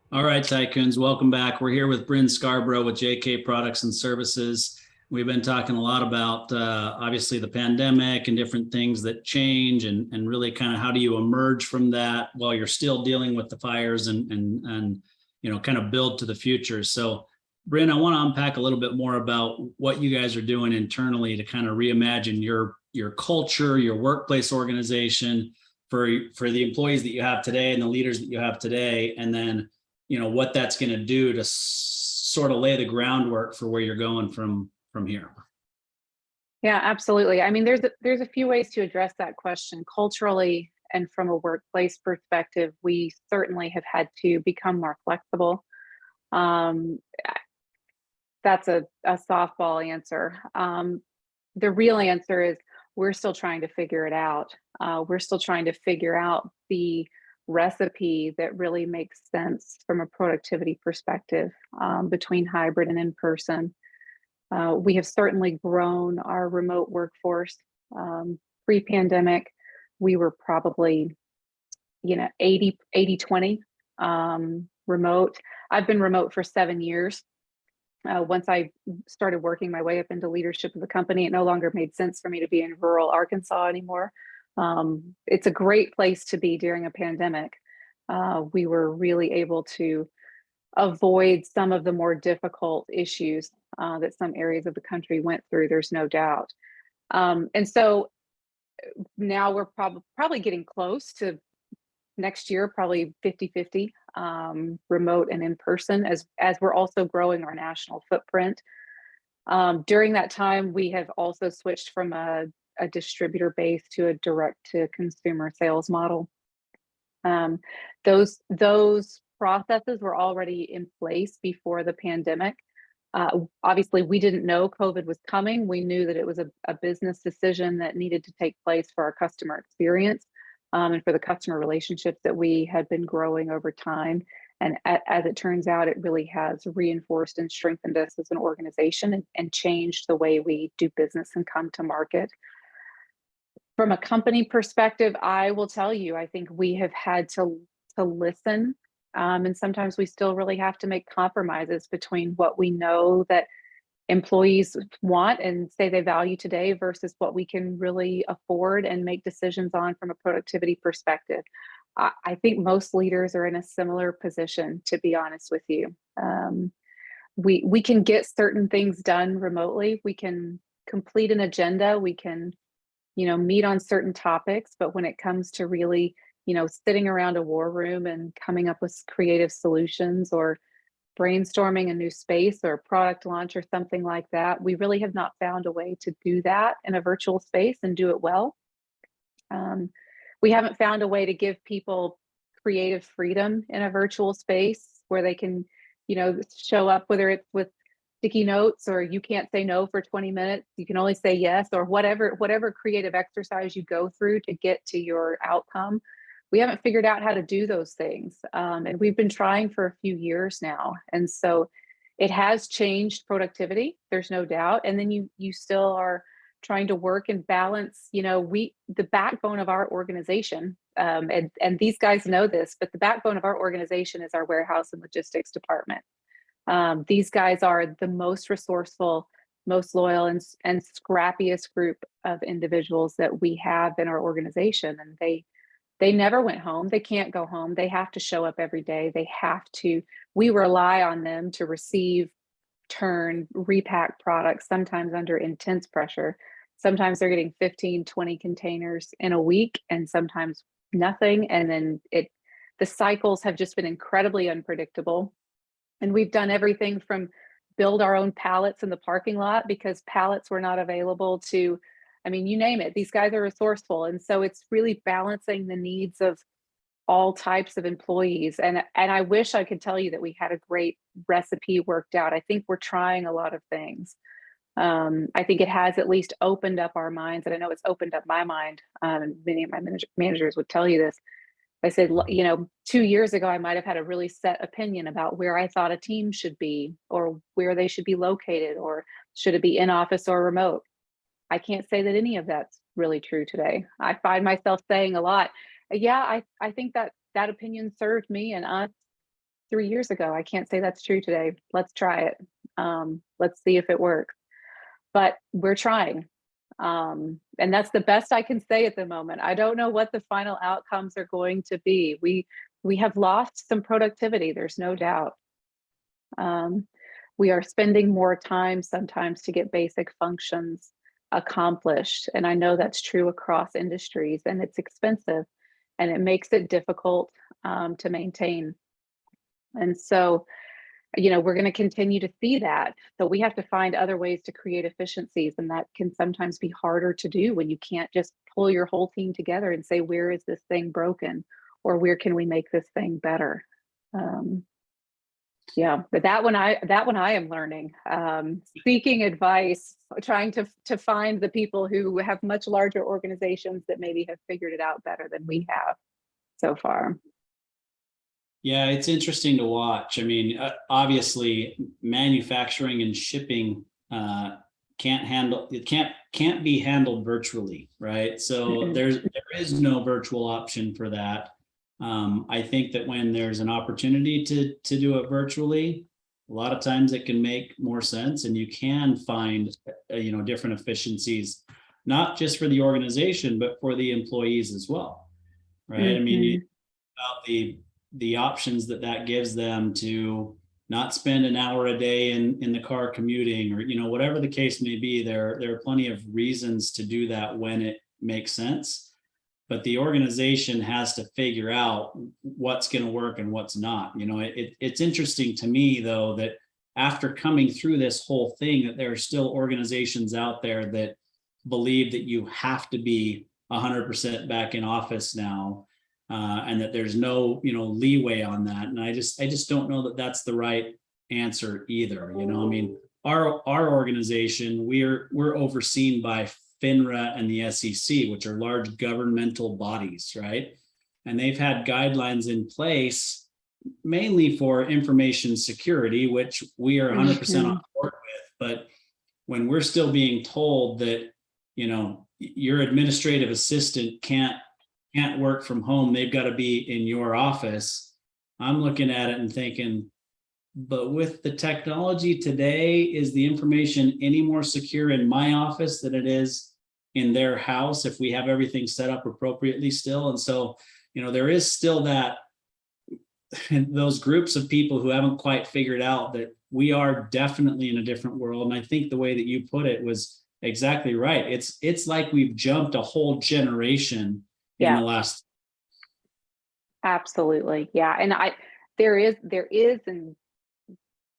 S2: All right, Tycoons, welcome back. We're here with Brynn Scarborough with JK Products and Services. We've been talking a lot about obviously the pandemic and different things that change, and really kind of how do you emerge from that while you're still dealing with the fires and kind of build to the future. So Brynn, I want to unpack a little bit more about what you guys are doing internally to kind of reimagine your culture, your workplace organization for the employees that you have today and the leaders that you have today, and then what that's going to do to sort of lay the groundwork for where you're going from here.
S3: Yeah, absolutely. I mean, there's a few ways to address that question culturally, and from a workplace perspective, we certainly have had to become more flexible. Um, that's a softball answer. The real answer is we're still trying to figure it out. We're still trying to figure out the recipe that really makes sense from a productivity perspective between hybrid and in person. We have certainly grown our remote workforce. Pre-pandemic, we were probably 80-20 remote. I've been remote for 7 years. Once I started working my way up into leadership of the company, it no longer made sense for me to be in rural Arkansas anymore. It's a great place to be during a pandemic. We were really able to avoid some of the more difficult issues that some areas of the country went through, there's no doubt. And so now we're probably getting close to next year, probably 50-50 remote and in person, as we're also growing our national footprint. During that time, we have also switched from a distributor base to a direct to consumer sales model. Those processes were already in place before the pandemic. Obviously, we didn't know COVID was coming. We knew that it was a business decision that needed to take place for our customer experience and for the customer relationships that we had been growing over time. And as it turns out, it really has reinforced and strengthened us as an organization and changed the way we do business and come to market. From a company perspective, I will tell you, I think we have had to listen. And sometimes we still really have to make compromises between what we know that employees want and say they value today versus what we can really afford and make decisions on from a productivity perspective. I think most leaders are in a similar position, to be honest with you. We can get certain things done remotely. We can complete an agenda. We can, meet on certain topics. But when it comes to really, sitting around a war room and coming up with creative solutions or brainstorming a new space or a product launch or something like that, we really have not found a way to do that in a virtual space and do it well. We haven't found a way to give people creative freedom in a virtual space where they can, show up, whether it's with sticky notes or you can't say no for 20 minutes, you can only say yes, or whatever creative exercise you go through to get to your outcome. We haven't figured out how to do those things. And we've been trying for a few years now. And so it has changed productivity, there's no doubt. And then you still are trying to work and balance, the backbone of our organization, and these guys know this, but the backbone of our organization is our warehouse and logistics department. These guys are the most resourceful, most loyal and scrappiest group of individuals that we have in our organization. And they never went home. They can't go home. They have to show up every day. We rely on them to receive, turn, repack products, sometimes under intense pressure. Sometimes they're getting 15, 20 containers in a week and sometimes nothing. And then the cycles have just been incredibly unpredictable. And we've done everything from build our own pallets in the parking lot because pallets were not available to, you name it. These guys are resourceful. And so it's really balancing the needs of all types of employees. And I wish I could tell you that we had a great recipe worked out. I think we're trying a lot of things. I think it has at least opened up our minds. And I know it's opened up my mind. And many of my managers would tell you this. I said, 2 years ago, I might have had a really set opinion about where I thought a team should be or where they should be located or should it be in office or remote. I can't say that any of that's really true today. I find myself saying a lot, yeah, I think that opinion served me and us 3 years ago. I can't say that's true today. Let's try it. Let's see if it works. But we're trying. And that's the best I can say at the moment. I don't know what the final outcomes are going to be. We have lost some productivity, there's no doubt. We are spending more time sometimes to get basic functions accomplished. And I know that's true across industries, and it's expensive and it makes it difficult to maintain. And so, we're going to continue to see that. So we have to find other ways to create efficiencies. And that can sometimes be harder to do when you can't just pull your whole team together and say, where is this thing broken? Or where can we make this thing better? Yeah, but that one I am learning, seeking advice, trying to find the people who have much larger organizations that maybe have figured it out better than we have so far.
S2: Yeah, it's interesting to watch. I mean, obviously, manufacturing and shipping can't be handled virtually, right? So there is no virtual option for that. I think that when there's an opportunity to do it virtually, a lot of times it can make more sense, and you can find different efficiencies, not just for the organization but for the employees as well, right? I mean, about the options that gives them to not spend an hour a day in the car commuting, or whatever the case may be. There are plenty of reasons to do that when it makes sense, but the organization has to figure out what's going to work and what's not. It's interesting to me, though, that after coming through this whole thing, that there are still organizations out there that believe that you have to be 100% back in office now. And that there's no, leeway on that. And I just don't know that that's the right answer either. I mean, our organization, we're overseen by FINRA and the SEC, which are large governmental bodies, right? And they've had guidelines in place mainly for information security, which we are 100% on board with. But when we're still being told that, your administrative assistant can't work from home, they've got to be in your office, I'm looking at it and thinking, but with the technology today, is the information any more secure in my office than it is in their house if we have everything set up appropriately still? And so, there is still those groups of people who haven't quite figured out that we are definitely in a different world. And I think the way that you put it was exactly right. It's like we've jumped a whole generation in the last.
S3: Absolutely. Yeah. And there is and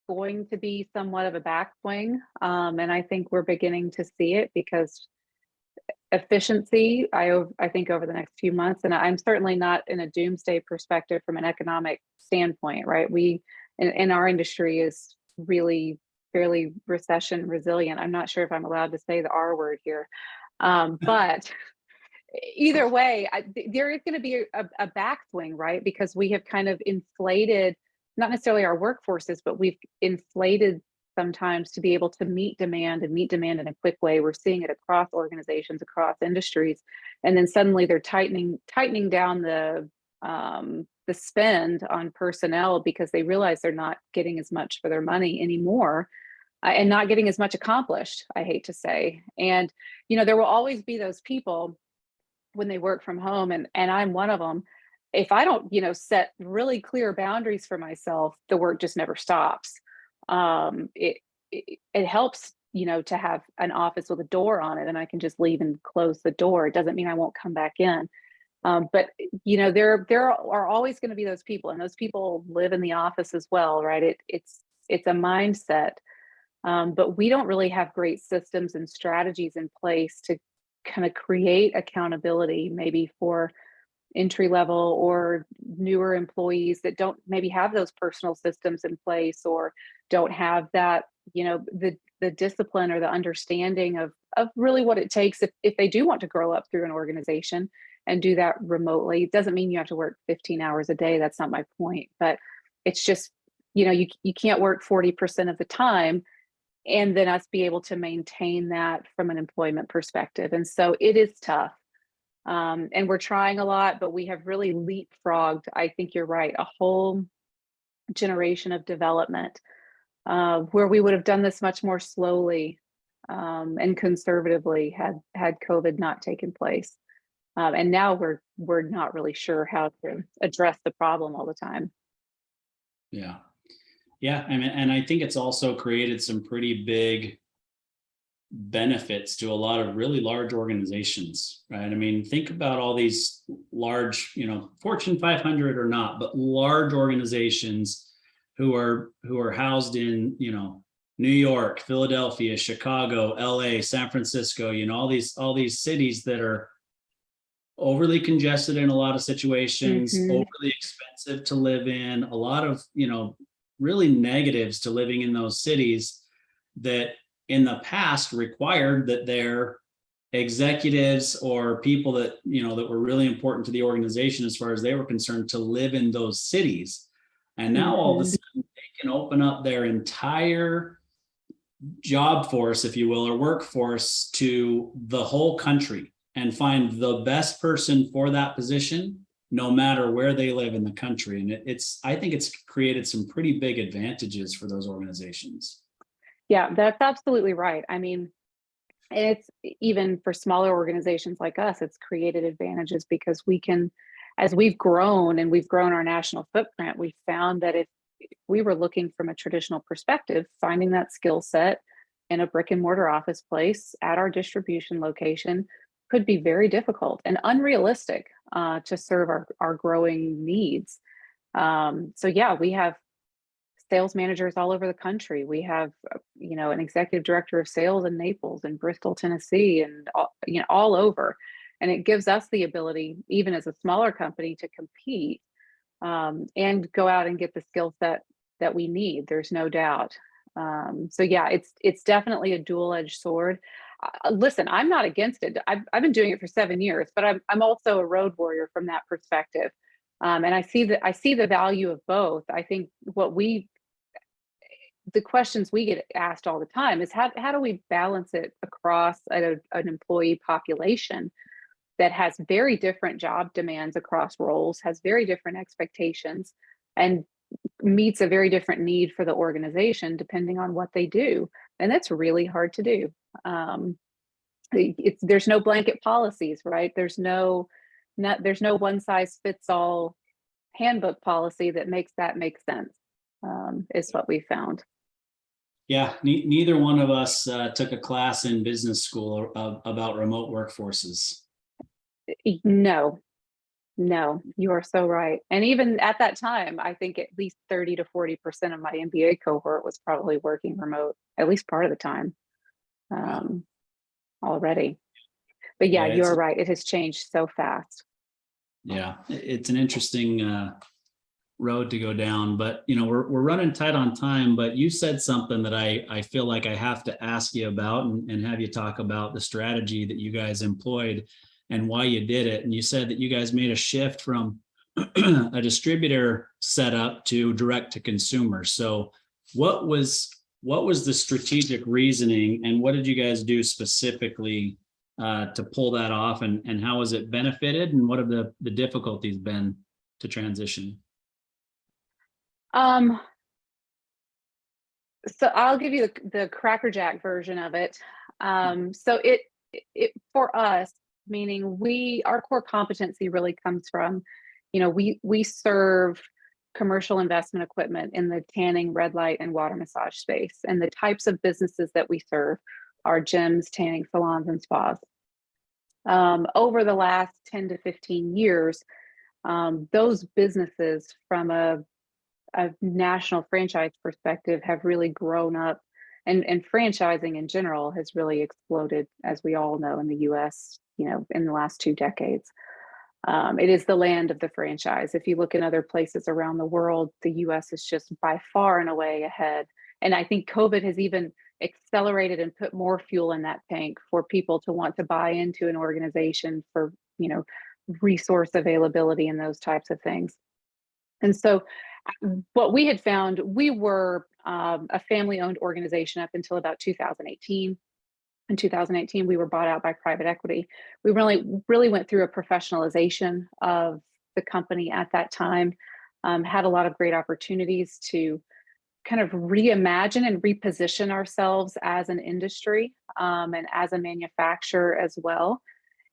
S3: going to be somewhat of a backswing. And I think we're beginning to see it, because efficiency, I think over the next few months, and I'm certainly not in a doomsday perspective from an economic standpoint, right? We in our industry is really fairly recession resilient. I'm not sure if I'm allowed to say the R word here. But either way, there is going to be a backswing, right? Because we have kind of inflated, not necessarily our workforces, but we've inflated sometimes to be able to meet demand in a quick way. We're seeing it across organizations, across industries, and then suddenly they're tightening down the spend on personnel because they realize they're not getting as much for their money anymore. And not getting as much accomplished, I hate to say. And there will always be those people when they work from home, and I'm one of them. If I don't set really clear boundaries for myself, the work just never stops. It helps to have an office with a door on it, and I can just leave and close the door. It doesn't mean I won't come back in, but there are always going to be those people, and those people live in the office as well, right? It's a mindset, but we don't really have great systems and strategies in place to kind of create accountability, maybe for entry level or newer employees that don't maybe have those personal systems in place, or don't have that, the discipline or the understanding of really what it takes if they do want to grow up through an organization and do that remotely. It doesn't mean you have to work 15 hours a day. That's not my point, but it's just, you can't work 40% of the time and then us be able to maintain that from an employment perspective. And so it is tough. And we're trying a lot, but we have really leapfrogged, I think you're right, a whole generation of development, where we would have done this much more slowly and conservatively had COVID not taken place. And now we're not really sure how to address the problem all the time.
S2: Yeah. Yeah. I mean, and I think it's also created some pretty big benefits to a lot of really large organizations, right? I mean, think about all these large, Fortune 500 or not, but large organizations who are housed in, New York, Philadelphia, Chicago, LA, San Francisco, all these cities that are overly congested in a lot of situations, overly expensive to live in, a lot of, really negatives to living in those cities that in the past required that their executives or people that, that were really important to the organization as far as they were concerned to live in those cities. And now all of a sudden they can open up their entire job force, if you will, or workforce to the whole country and find the best person for that position, no matter where they live in the country. And I think it's created some pretty big advantages for those organizations.
S3: Yeah, that's absolutely right. I mean, it's even for smaller organizations like us, it's created advantages because we can, as we've grown and we've grown our national footprint, we found that if we were looking from a traditional perspective, finding that skill set in a brick and mortar office place at our distribution location could be very difficult and unrealistic to serve our growing needs. So yeah, we have sales managers all over the country. We have, an executive director of sales in Naples and Bristol, Tennessee, and all over. And it gives us the ability, even as a smaller company, to compete and go out and get the skill set that we need. There's no doubt. So yeah, it's definitely a dual-edged sword. Listen, I'm not against it. I've been doing it for 7 years, but I'm also a road warrior from that perspective. And I see the value of both. I think the questions we get asked all the time is how do we balance it across an employee population that has very different job demands across roles, has very different expectations, and meets a very different need for the organization depending on what they do. And that's really hard to do. There's no blanket policies, right? There's no one size fits all handbook policy that makes that make sense, is what we found.
S2: Yeah, neither one of us took a class in business school about remote workforces.
S3: No, you are so right. And even at that time, I think at least 30 to 40% of my MBA cohort was probably working remote, at least part of the time already. But yeah, you're right. It has changed so fast.
S2: Yeah, it's an interesting road to go down, but we're running tight on time. But you said something that I feel like I have to ask you about and have you talk about the strategy that you guys employed and why you did it. And you said that you guys made a shift from a distributor setup to direct to consumer. So what was the strategic reasoning and what did you guys do specifically to pull that off, and how has it benefited, and what have the difficulties been to transition?
S3: So I'll give you the Cracker Jack version of it. So it for us, meaning our core competency really comes from, we serve commercial investment equipment in the tanning, red light, and water massage space. And the types of businesses that we serve are gyms, tanning salons, and spas. Over the last 10 to 15 years, those businesses from a national franchise perspective have really grown up, and franchising in general has really exploded, as we all know, in the US, in the last 2 decades. It is the land of the franchise. If you look in other places around the world, the US is just by far and away ahead. And I think COVID has even accelerated and put more fuel in that tank for people to want to buy into an organization for, resource availability and those types of things. And so what we had found, we were a family-owned organization up until about 2018. In 2018, we were bought out by private equity. We really went through a professionalization of the company at that time. had a lot of great opportunities to kind of reimagine and reposition ourselves as an industry, and as a manufacturer as well.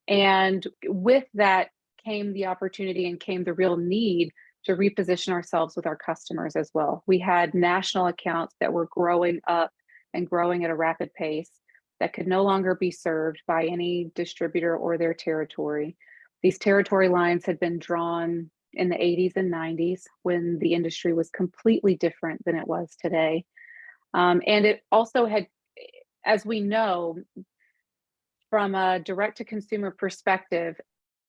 S3: And with that came the opportunity and came the real need to reposition ourselves with our customers as well. We had national accounts that were growing up and growing at a rapid pace that could no longer be served by any distributor or their territory. These territory lines had been drawn in the 80s and 90s when the industry was completely different than it was today. And it also had, as we know, from a direct to consumer perspective,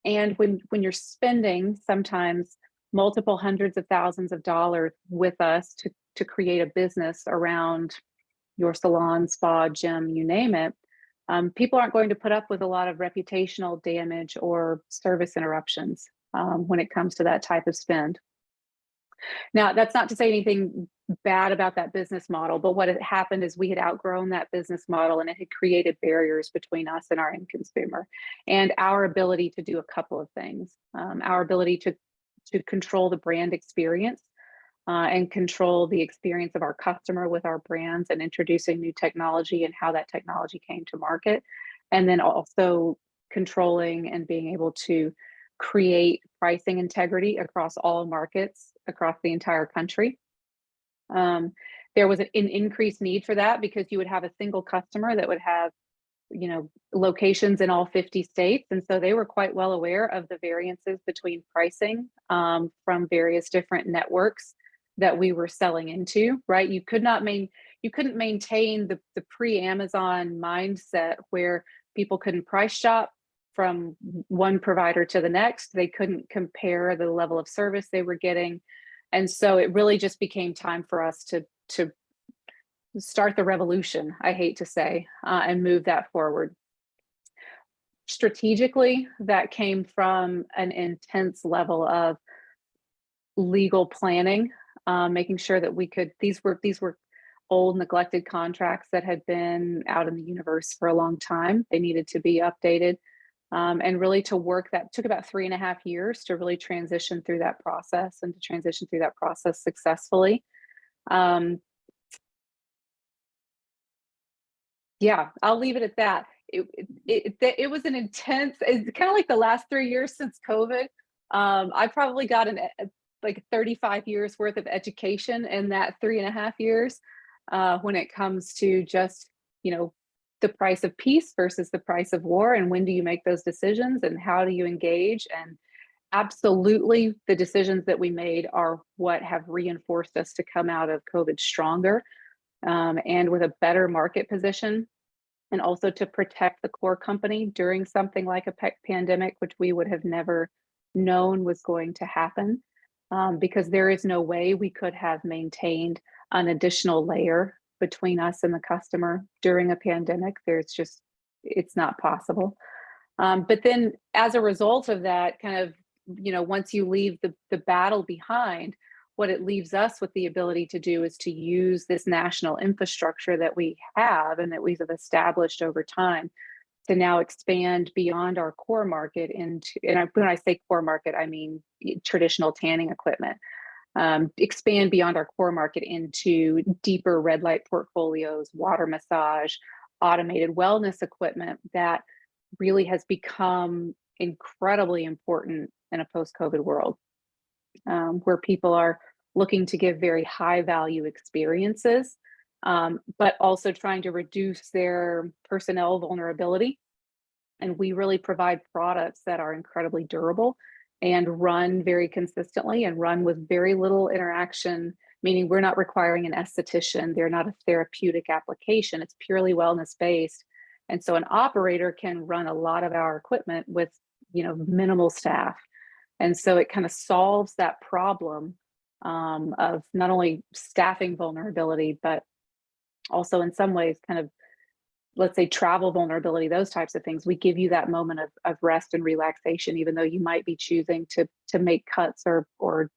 S3: and when you're spending sometimes multiple hundreds of thousands of dollars with us to create a business around your salon, spa, gym, you name it, people aren't going to put up with a lot of reputational damage or service interruptions when it comes to that type of spend. Now, that's not to say anything bad about that business model, but what had happened is we had outgrown that business model and it had created barriers between us and our end consumer and our ability to do a couple of things. Our ability to control the brand experience and control the experience of our customer with our brands and introducing new technology and how that technology came to market. And then also controlling and being able to create pricing integrity across all markets across the entire country. There was an increased need for that because you would have a single customer that would have, locations in all 50 states. And so they were quite well aware of the variances between pricing from various different networks that we were selling into, right? You couldn't maintain the pre-Amazon mindset where people couldn't price shop from one provider to the next. They couldn't compare the level of service they were getting. And so it really just became time for us to start the revolution, I hate to say, and move that forward. Strategically, that came from an intense level of legal planning, making sure that these were old neglected contracts that had been out in the universe for a long time. They needed to be updated. And really to work that took about 3.5 years to really transition through that process and to transition through that process successfully. Yeah, I'll leave it at that. It was an intense, it's kind of like the last 3 years since COVID. I probably got like 35 years worth of education in that 3.5 years when it comes to just, the price of peace versus the price of war, and when do you make those decisions and how do you engage? And absolutely, the decisions that we made are what have reinforced us to come out of COVID stronger and with a better market position, and also to protect the core company during something like a pandemic, which we would have never known was going to happen, because there is no way we could have maintained an additional layer between us and the customer during a pandemic. It's not possible. But then as a result of that, kind of, once you leave the battle behind, what it leaves us with the ability to do is to use this national infrastructure that we have and that we've established over time to now expand beyond our core market into, and when I say core market, I mean traditional tanning equipment. Expand beyond our core market into deeper red light portfolios, water massage, automated wellness equipment that really has become incredibly important in a post-COVID world, where people are looking to give very high value experiences, but also trying to reduce their personnel vulnerability. And we really provide products that are incredibly durable and run very consistently and run with very little interaction, meaning we're not requiring an esthetician. They're not a therapeutic application. It's purely wellness based. And so an operator can run a lot of our equipment with, minimal staff. And so it kind of solves that problem of not only staffing vulnerability, but also in some ways kind of, let's say, travel vulnerability, those types of things. We give you that moment of rest and relaxation, even though you might be choosing to make cuts or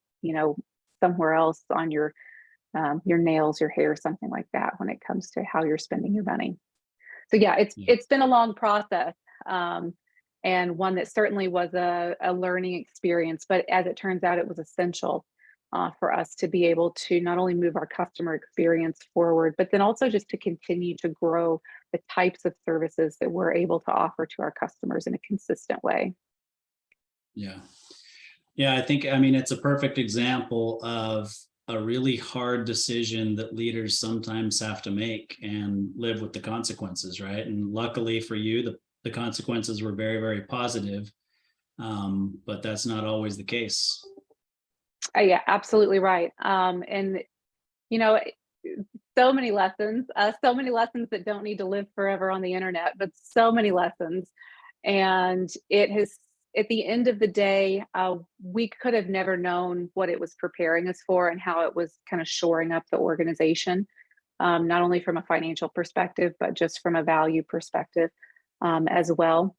S3: somewhere else on your nails, your hair, something like that when it comes to how you're spending your money. So yeah, it's been a long process and one that certainly was a learning experience, but as it turns out, it was essential for us to be able to not only move our customer experience forward, but then also just to continue to grow the types of services that we're able to offer to our customers in a consistent way.
S2: Yeah. Yeah, I mean, it's a perfect example of a really hard decision that leaders sometimes have to make and live with the consequences, right? And luckily for you, the consequences were very, very positive, but that's not always the case.
S3: Yeah, absolutely right. And you know, so many lessons that don't need to live forever on the internet, but so many lessons. And it has, at the end of the day, we could have never known what it was preparing us for and how it was kind of shoring up the organization, not only from a financial perspective, but just from a value perspective as well.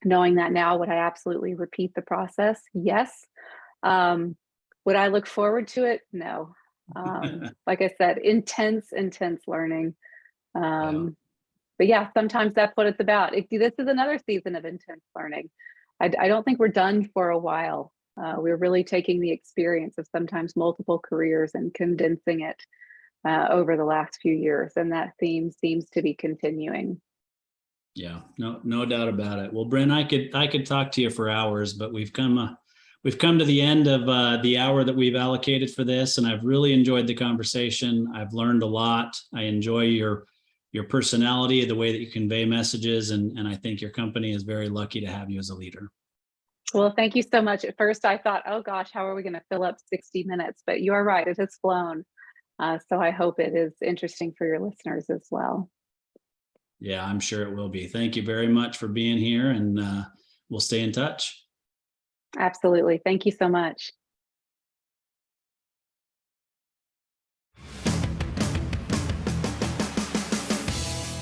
S3: Knowing that now, would I absolutely repeat the process? Yes. Would I look forward to it? No. Like I said, intense learning. But yeah, sometimes that's what it's about. This is another season of intense learning. I don't think we're done for a while. We're really taking the experience of sometimes multiple careers and condensing it over the last few years. And that theme seems to be continuing.
S2: Yeah, no doubt about it. Well, Brynn, I could talk to you for hours, but we've come to the end of the hour that we've allocated for this, and I've really enjoyed the conversation. I've learned a lot. I enjoy your personality, the way that you convey messages, and I think your company is very lucky to have you as a leader.
S3: Well, thank you so much. At first, I thought, oh gosh, how are we going to fill up 60 minutes? But you are right, it has flown. So I hope it is interesting for your listeners as well.
S2: Yeah, I'm sure it will be. Thank you very much for being here, and we'll stay in touch.
S3: Absolutely. Thank you so much.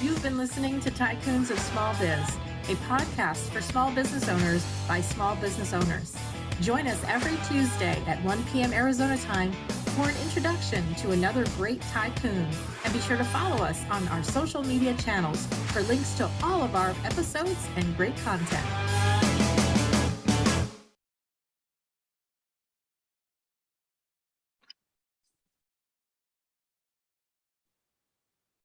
S1: You've been listening to Tycoons of Small Biz, a podcast for small business owners by small business owners. Join us every Tuesday at 1 p.m. Arizona time for an introduction to another great tycoon. And be sure to follow us on our social media channels for links to all of our episodes and great content.